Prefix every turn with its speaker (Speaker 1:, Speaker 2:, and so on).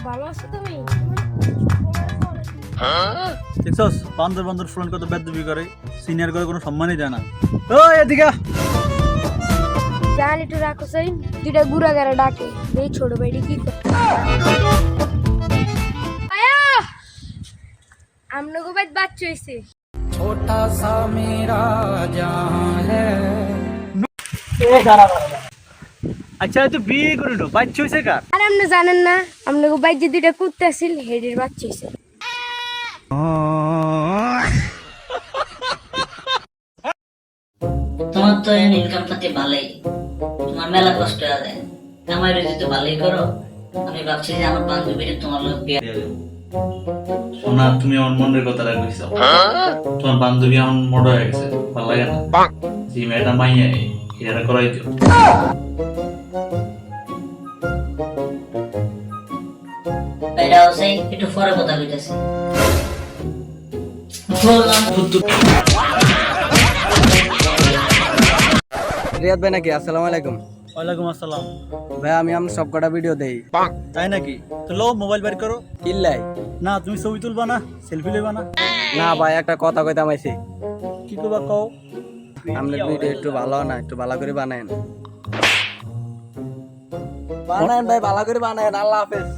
Speaker 1: ভালো আছো তুমি?
Speaker 2: দেখছস বান্দর বান্দর ফ্রেন্ড কত বেদবি করে, সিনিয়র করে কোনো সম্মানই দেয় না। ওই এদিকে আ।
Speaker 1: জান একটু রাখো সেই দুইটা গুড়া গাড়া ডাকে এই ছোট ভাইটি কি করে আয়া আমনগো বাইত বাচ্চা হইছে
Speaker 3: छोटा सा मेरा जहां है।
Speaker 2: আচ্ছা তুই বিয়ে করে নো বাচ্চা হইছে কার?
Speaker 1: আর আপনি জানেন না আমনগো বাইত যে দুইটা কুত্তা ছিল হেডের বাচ্চা হইছে
Speaker 4: তোমার তো ইনকাম পাতি ভালোই, তোমার মেলা কষ্ট আছে, আমার যদি তো ভালোই করো। আমি ভাবছি যে আমার বান্ধবীর তোমার লোক বিয়ে দেবো।
Speaker 2: সোনা তুমি আমার মনের কথাটা কইছো, তোমার বান্ধবী আমার মোড় হয়ে গেছে, ভালো লাগে না যে মেয়েটা মাইয়া এটা করাই দিও।
Speaker 4: এটা হচ্ছে একটু পরে কথা কইতেছি।
Speaker 3: রিয়াদ ভাই নাকি? আসসালামু আলাইকুম
Speaker 2: ওয়ালাইকুম আসসালাম।
Speaker 3: ভাই, আমি আপনার সব কটা ভিডিও দেই।
Speaker 2: তাই নাকি? তো লো মোবাইল বের করো।
Speaker 3: কিল্লাই
Speaker 2: না তুমি ছবি তুলবা না, সেলফি লইবা না?
Speaker 3: না ভাই, একটা কথা কইতাম আইছি।
Speaker 2: কি করবা কও?
Speaker 3: আপনার ভিডিও একটু ভালো না, একটু ভালো করে বানায়েন। বানায়েন ভাই, ভালো করে বানায়েন। আল্লাহ হাফেজ।